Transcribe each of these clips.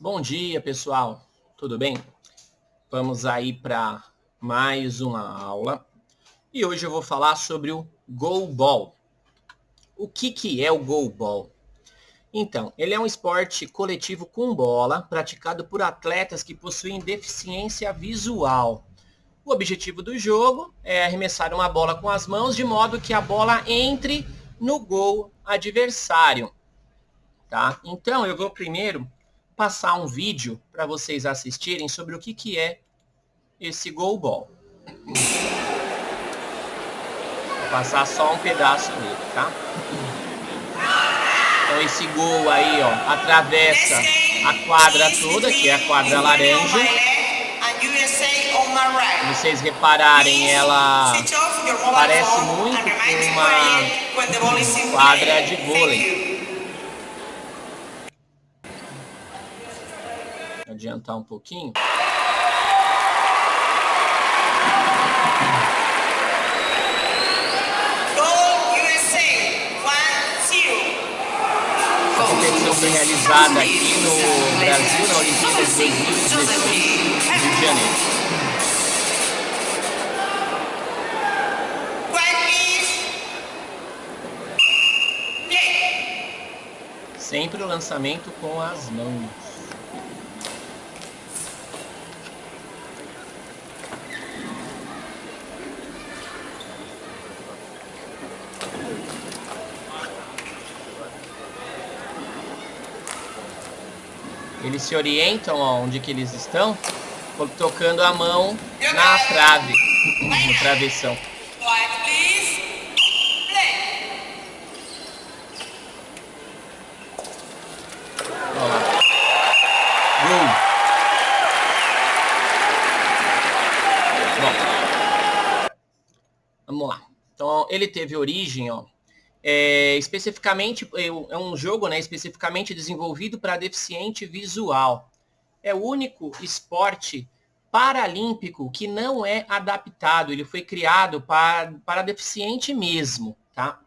Bom dia, pessoal. Tudo bem? Vamos aí para mais uma aula. E hoje eu vou falar sobre o goalball. O que é o goalball? Então, ele é um esporte coletivo com bola, praticado por atletas que possuem deficiência visual. O objetivo do jogo é arremessar uma bola com as mãos de modo que a bola entre no gol adversário. Tá? Então, eu vou primeiro passar um vídeo para vocês assistirem sobre o que é esse goalball. Vou passar só um pedaço dele, tá? Então esse gol aí, ó, atravessa a quadra toda, que é a quadra laranja. Se vocês repararem, ela parece muito com uma quadra de vôlei. Vou adiantar um pouquinho. A competição foi realizada aqui no Brasil, na Olimpíada de 2016, no Rio de Janeiro. Sempre o lançamento com as mãos. Eles se orientam onde que eles estão, tocando a mão na trave, no travessão. Olha lá. Gol. Bom, vamos lá. Então, ele teve origem, ó, especificamente, é um jogo, né, especificamente desenvolvido para deficiente visual. É o único esporte paralímpico que não é adaptado. Ele foi criado para deficiente mesmo, tá?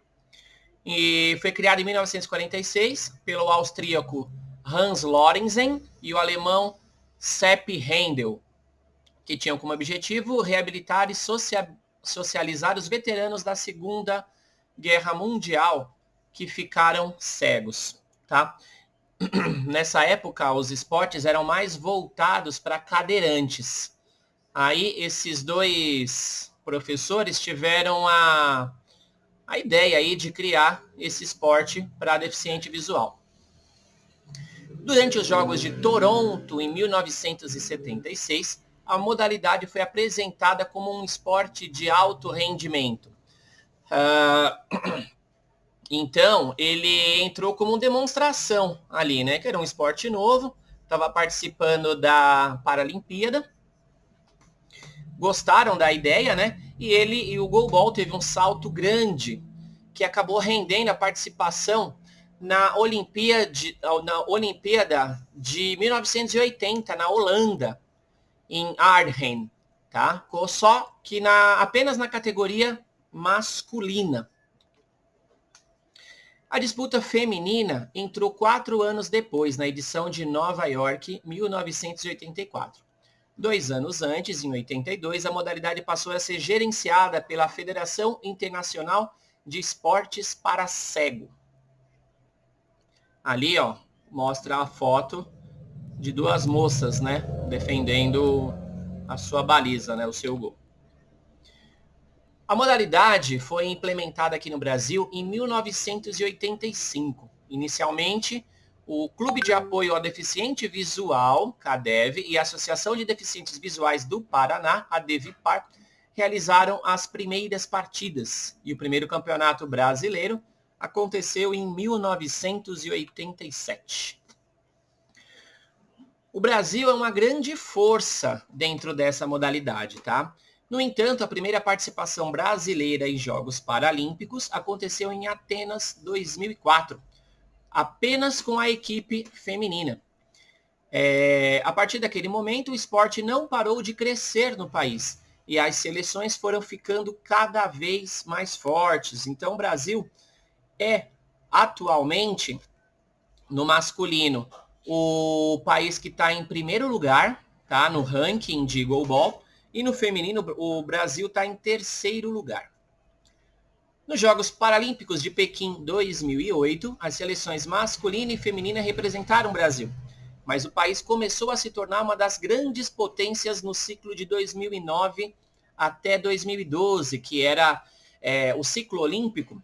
E foi criado em 1946 pelo austríaco Hans Lorenzen e o alemão Sepp Händel, que tinham como objetivo reabilitar e socializar os veteranos da Segunda Guerra Mundial que ficaram cegos, tá? Nessa época, os esportes eram mais voltados para cadeirantes. Aí, esses dois professores tiveram a ideia aí de criar esse esporte para deficiente visual. Durante os Jogos de Toronto, em 1976, a modalidade foi apresentada como um esporte de alto rendimento. Então, ele entrou como uma demonstração ali, né? Que era um esporte novo, estava participando da Paralimpíada. Gostaram da ideia, né? E o goalball teve um salto grande, que acabou rendendo a participação na Olimpíada de 1980, na Holanda, em Arnhem, tá? Só que apenas na categoria masculina. A disputa feminina entrou 4 anos depois, na edição de Nova York, 1984. 2 anos antes, em 82, a modalidade passou a ser gerenciada pela Federação Internacional de Esportes para Cego. Ali, ó, mostra a foto de duas moças, né, defendendo a sua baliza, né, o seu gol. A modalidade foi implementada aqui no Brasil em 1985. Inicialmente, o Clube de Apoio ao Deficiente Visual, CADEV, e a Associação de Deficientes Visuais do Paraná, a DEVIPAR, realizaram as primeiras partidas. E o primeiro campeonato brasileiro aconteceu em 1987. O Brasil é uma grande força dentro dessa modalidade, tá? No entanto, a primeira participação brasileira em Jogos Paralímpicos aconteceu em Atenas 2004, apenas com a equipe feminina. A partir daquele momento, o esporte não parou de crescer no país e as seleções foram ficando cada vez mais fortes. Então, o Brasil é atualmente, no masculino, o país que está em primeiro lugar, tá? No ranking de goalball. E no feminino, o Brasil está em terceiro lugar. Nos Jogos Paralímpicos de Pequim 2008, as seleções masculina e feminina representaram o Brasil. Mas o país começou a se tornar uma das grandes potências no ciclo de 2009 até 2012, que era o ciclo olímpico.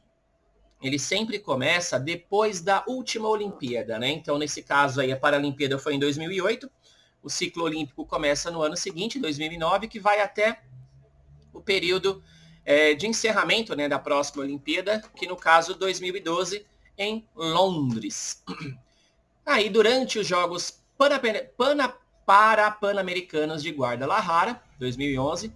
Ele sempre começa depois da última Olimpíada, né? Então, nesse caso aí, a Paralimpíada foi em 2008, o ciclo olímpico começa no ano seguinte, 2009, que vai até o período de encerramento, né, da próxima Olimpíada, que no caso 2012, em Londres. Aí, durante os Jogos Pan-Americanos de Guadalajara, 2011,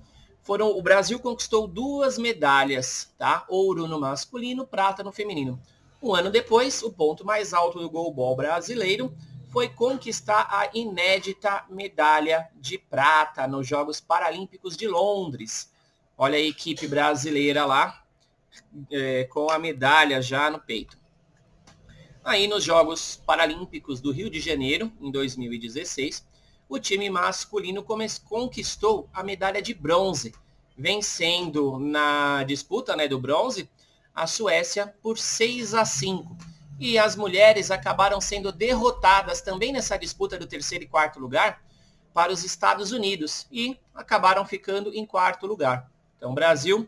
o Brasil conquistou 2 medalhas, tá? Ouro no masculino, prata no feminino. Um ano depois, o ponto mais alto do goalball brasileiro foi conquistar a inédita medalha de prata nos Jogos Paralímpicos de Londres. Olha a equipe brasileira lá, com a medalha já no peito. Aí nos Jogos Paralímpicos do Rio de Janeiro, em 2016, o time masculino conquistou a medalha de bronze, vencendo na disputa, né, do bronze a Suécia por 6-5. E as mulheres acabaram sendo derrotadas também nessa disputa do terceiro e quarto lugar para os Estados Unidos e acabaram ficando em quarto lugar. Então, Brasil,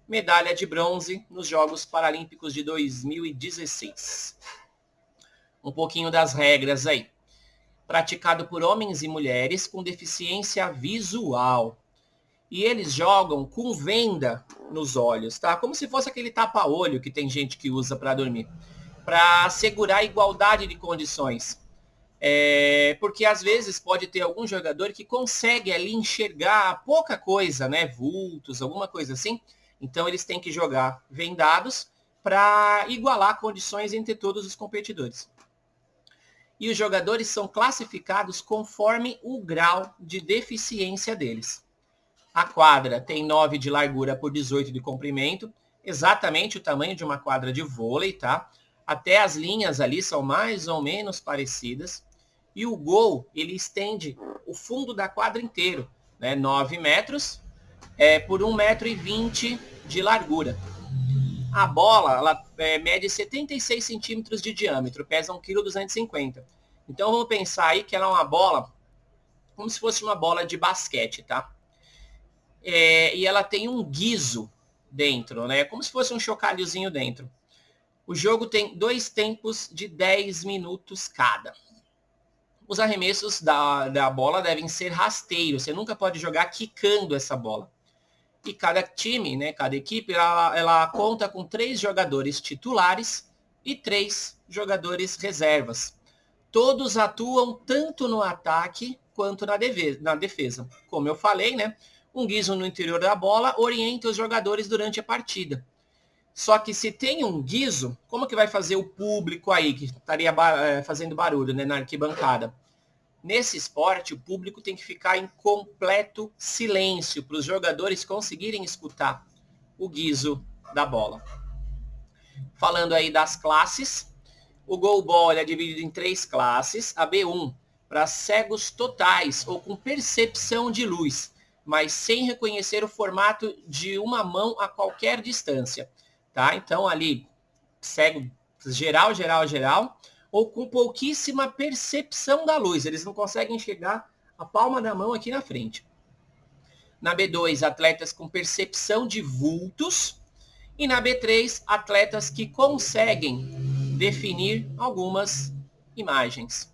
medalha de bronze nos Jogos Paralímpicos de 2016. Um pouquinho das regras aí. Praticado por homens e mulheres com deficiência visual. E eles jogam com venda nos olhos, tá? Como se fosse aquele tapa-olho que tem gente que usa para dormir. Para assegurar a igualdade de condições. Porque às vezes pode ter algum jogador que consegue ali enxergar pouca coisa, né? Vultos, alguma coisa assim. Então eles têm que jogar vendados para igualar condições entre todos os competidores. E os jogadores são classificados conforme o grau de deficiência deles. A quadra tem 9 de largura por 18 de comprimento, exatamente o tamanho de uma quadra de vôlei, tá? Até as linhas ali são mais ou menos parecidas. E o gol, ele estende o fundo da quadra inteiro, né? 9 metros por 1,20 m de largura. A bola, ela mede 76 centímetros de diâmetro, pesa 1,250 kg. Então vamos pensar aí que ela é uma bola, como se fosse uma bola de basquete, tá? E ela tem um guiso dentro, né? Como se fosse um chocalhozinho dentro. O jogo tem 2 tempos de 10 minutos cada. Os arremessos da bola devem ser rasteiros. Você nunca pode jogar quicando essa bola. E cada time, né, cada equipe, ela conta com 3 jogadores titulares e 3 jogadores reservas. Todos atuam tanto no ataque quanto na defesa. Como eu falei, né, um guiso no interior da bola orienta os jogadores durante a partida. Só que se tem um guiso, como que vai fazer o público aí, que estaria fazendo barulho, né, na arquibancada? Nesse esporte, o público tem que ficar em completo silêncio para os jogadores conseguirem escutar o guiso da bola. Falando aí das classes, o goalball é dividido em 3 classes. A B1, para cegos totais ou com percepção de luz, mas sem reconhecer o formato de uma mão a qualquer distância. Tá? Então, ali, cego geral, ou com pouquíssima percepção da luz. Eles não conseguem enxergar a palma da mão aqui na frente. Na B2, atletas com percepção de vultos. E na B3, atletas que conseguem definir algumas imagens.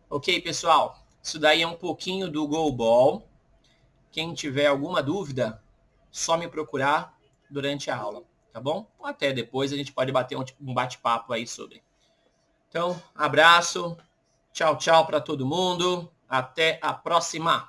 Ok, pessoal? Isso daí é um pouquinho do goalball. Quem tiver alguma dúvida, só me procurar durante a aula, tá bom? Ou até depois a gente pode bater um bate-papo aí sobre. Então, abraço, tchau, tchau para todo mundo, até a próxima!